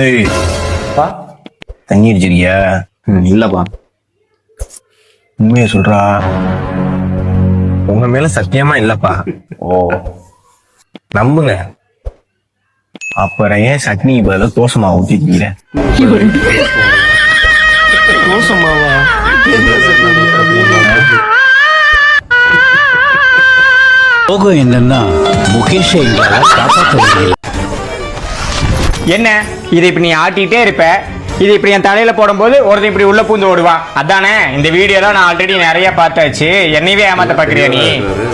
ஏய் பா தண்ணி அடிச்சிருக்கியா? இல்லப்பா. உண்மையை சொல்றா. உங்க மேல சத்தியமா இல்லப்பா. ஓ நம்புங்க. அப்புறம் ஏன் சட்னி பதில தோசை மாவு ஊத்திக்கிறீங்க? தோசை மாவா? யோகம் என்னன்னா முகேஷை எங்களால காப்பாற்ற முடியல. என்ன இதை இப்படி நீ ஆட்டிகிட்டே இருப்ப, இது இப்படி என் தலையில போடும்போது ஒருத்தன் இப்படி உள்ள பூந்து ஓடுவான். அதானே இந்த வீடியோலாம் நான் ஆல்ரெடி நிறைய பார்த்தாச்சு. என்னையவே ஏமாத்த பாக்குறியா நீ?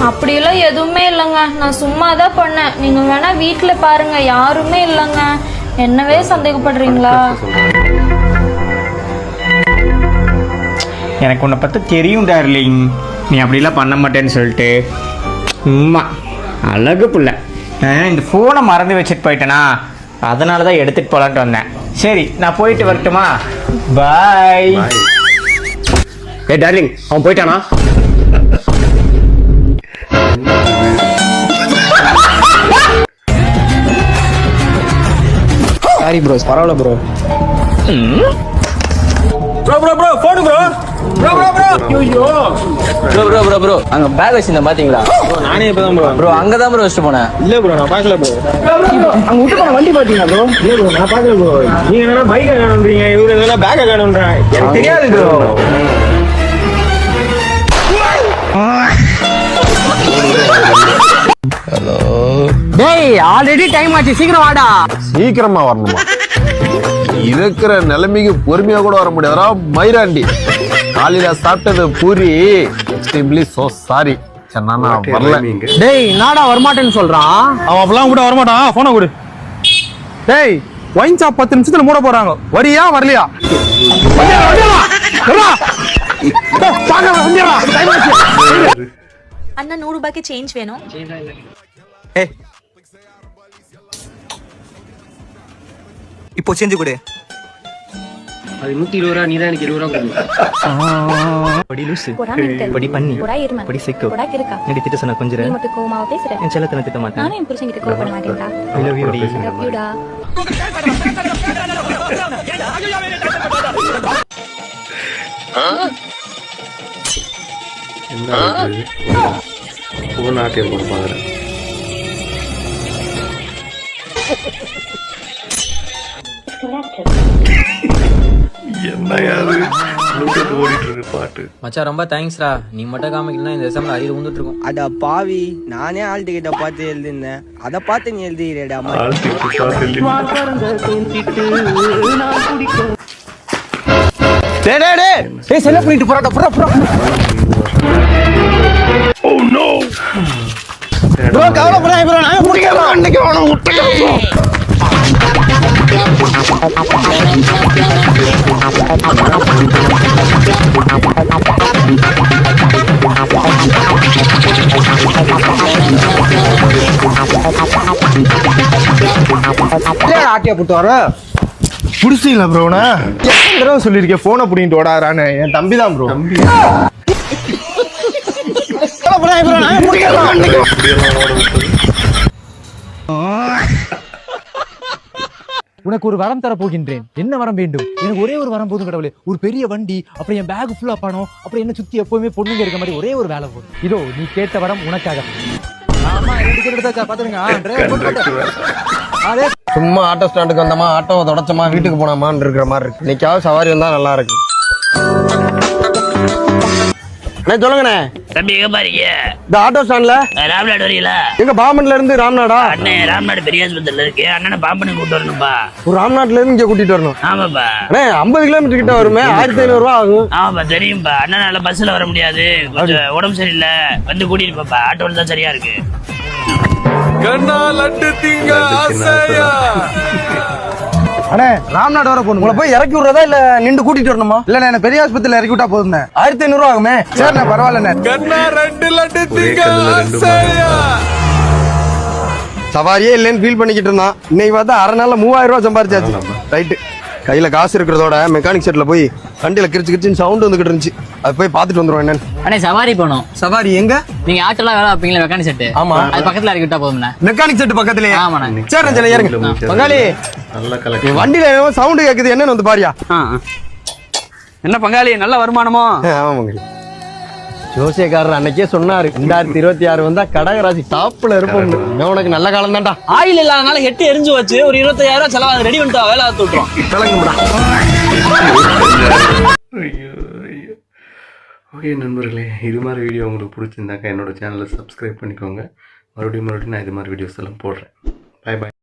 அப்படியெல்லாம் எதுவுமே இல்லைங்க, நான் சும்மா தான் பண்ணேன். நீங்க வேணா வீட்டுல பாருங்க, யாருமே இல்லைங்க. என்னவே சந்தேகப்படுறீங்களா? எனக்கு உன்னை பத்தி தெரியும் டார்லிங், நீ அப்படிலாம் பண்ண மாட்டேன்னு சொல்லிட்டு. உம்மா அழகு புள்ள. இந்த ஃபோனை மறந்து வச்சுட்டு போயிட்டேனா, அதனால தான் எடுத்துட்டு போலான்ட்டு வந்தேன். சரி நான் போயிட்டு வரட்டுமா? பாய். ஏ டார்லிங், அவன் போயிட்டானா? சாரி ப்ரோ, பரவாயில்ல ப்ரோ. போடு ப்ரோ. ப்ரோ அங்க பேக் வச்சிருந்தேன் பாத்தீங்களா? நானே இப்பதான் ப்ரோ அங்கதான் ப்ரோ வச்சுட்டு போனேன். இல்ல ப்ரோ, நான் பாக்கல ப்ரோ. அங்க விட்டு போன வண்டி பாத்தீங்களா ப்ரோ? இல்ல ப்ரோ, நான் பாக்கல ப்ரோ. நீங்க என்னன்னா பைக்கை காணுன்றீங்க, இவரு என்னன்னா பேக்கை காணுன்றாங்க. எனக்கு தெரியாது ப்ரோ. டேய் ஆல்ரெடி டைம் ஆச்சு, சீக்கிரம் வாடா. சீக்கிரமா வரணுமா? இருக்கிற நிலைமைக்கு பொறுமையா கூட வர முடியாதா மயிராண்டி? காலையில சாப்பிட்டது பூரி. Extremely so sorry. நான் வரல. டேய் நாடா வரமாட்டேன்னு சொல்றான். அவன் அப்பெல்லாம் கூட வரமாட்டான். போனை கொடு. டேய் ஒயின் ஷாப் 10 நிமிஷத்துல மூட போறாங்க. வரியா வரலையா? அண்ணா 100 ரூபாய்க்கு சேஞ்ச் வேணும். இப்போ செஞ்சு கொடு. அது 120 ரூபா, நீதான் எனக்கு 20 ரூபா கொடு. படி லூசு, போடா மென்டல். படி பண்ணி, போடா எருமை. படி சிக்கு, போடா கிறுக்கா. நடி திட்ட சொன்ன கொஞ்சம் நீ மட்டும் கோவமாவா பேசுற? என் செல்லத்தை திட்ட மாட்டேன். நானும் என் புருஷன் கிட்ட கோவப்பட மாட்டேன்டா. I love you டி. Love you டா. நாட்டியம் கொடுப்பாங்க. மச்சான் ரொம்ப தேங்க்ஸ்டா. நீ மட்டும் காமிக்கலனா இந்த எக்ஸாம்ல அரியர் வந்துட்டு இருக்கும். அட பாவி, நானே ஆல் டிக்கெட்டை பார்த்து எழுதிருந்தேன். அதை பார்த்து நீ எழுதிடுறேடா. டேய் செல்ல பண்ணிட்டு போறாடா. புறா ப்ரோ கவலைப்படாத ப்ரோ, நான் முடிக்கலாம். அன்னைக்கு வேணும் விட்டுக்கலாம். ஆட்டியா போட்டு வர புடிச்சில ப்ரோனா? எத்தனை தடவை சொல்லியிருக்கேன் போனை புடிங்கிட்டு ஓடாதான்னு? என் தம்பி தான் ப்ரோ. உனக்கு ஒரு வரம் தர போகின்றேன். என்ன வரம் வேண்டும்? எனக்கு ஒரே ஒரு வரம் போதும் கடவுளே. ஒரு பெரிய வண்டி, அப்புறம் என் பேக் ஃபுல்லா பணம், அப்புறம் என்ன சுத்தி எப்பவுமே பொண்ணுங்க இருக்க மாதிரி ஒரே ஒரு வேலை போதும். இதோ நீ கேட்ட வரம் உனக்காக. ஆமா, 2 டிக்கெட் எடுத்தாச்சா பாத்துருங்க. சும்மா ஆட்டோ ஸ்டாண்டுக்கு வந்தோமா, ஆட்டோவை தொடச்சமா, வீட்டுக்கு போனாமான்னு இருக்கிற மாதிரி இருக்கு. இன்னைக்காவது சவாரி வந்தா நல்லா இருக்கு. சொல்லுங்கண்ணே. தம்பி எங்க பாருங்க? இந்த ஆட்டோ ஸ்டாண்ட்ல ராம்நாடு வரீங்களா? எங்க பாம்பன்ல இருந்து ராம்நாடா? அண்ணே ராம்நாடு பெரிய ஆஸ்பத்திரியில இருக்கு. அண்ணனை பாம்பனை கூட்டு வரணும்பா. ஒரு ராம்நாட்ல இருந்து இங்க கூட்டிட்டு வரணும். ஆமாப்பா. அண்ணே 50 கிலோமீட்டர் கிட்ட வருமே, 1500 ரூபா ஆகும். ஆமாப்பா தெரியும்பா. அண்ணனால பஸ்ல வர முடியாது, கொஞ்சம் உடம்பு சரியில்லை, வந்து கூட்டிட்டு போப்பா. ஆட்டோல தான் சரியா இருக்கு. அண்ணே ராம்நாடு வர போகணும். உங்களை போய் இறக்கி விடுறதா இல்ல நின்று கூட்டிட்டு வரணுமா? இல்ல என்ன பெரிய ஆஸ்பத்திரியில இறக்கி விட்டா போதும். 1500 ரூபா ஆகுமே. சரிண்ணே பரவாயில்லண்ணே. சவாரியே இல்லைன்னு ஃபீல் பண்ணிக்கிட்டு இருந்தான். இன்னைக்கு பார்த்தா அரை நாள்ல 3000 ரூபா சம்பாரிச்சாச்சு. ரைட்டு. கையில காசு இருக்கிறதோட மெக்கானிக் செட்ல போய் வண்டியில கிரிச்சுன்னு சவுண்ட் வந்துகிட்டு இருந்துச்சு. அது போய் பார்த்துட்டு வந்துருவோம் என்னன்னு. அண்ணே சவாரி போனோம். சவாரி எங்க? நீங்க ஆட்டோலாம் வேலை வைப்பீங்களா மெக்கானிக் செட்டு? ஆமா. அது பக்கத்துல இறக்கி விட்டா போதும்ண்ணே. மெக்கானிக் செட் பக்கத்துலயே? ஆமாண்ணே. சரி சரி ஏறுங்க. பங்காளி வண்டியில சவுண்ட் கேக்குது என்னன்னு வந்து பாரியா. என்ன பங்காளி நல்ல வருமானமோ? ஆமா பங்காளி. ஜோசியக்காரர் அன்னைக்கே சொன்னாரு 2026 வந்தா கடகராசி டாப்ல இருப்போம். உனக்கு நல்ல காலம் தான்டா. ஆயில் இல்லாதனால ஹெட் எரிஞ்சு வச்சு ஒரு 25,000 செலவு ரெடி பண்ணிட்டா வேலை ஆத்து விட்டுரும். ஓகே நண்பர்களே, இது மாதிரி வீடியோ உங்களுக்கு பிடிச்சிருந்தாக்கா என்னோட சேனலை சப்ஸ்கிரைப் பண்ணிக்கோங்க. மறுபடியும் நான் இது மாதிரி வீடியோஸ் எல்லாம் போடுறேன். Bye bye.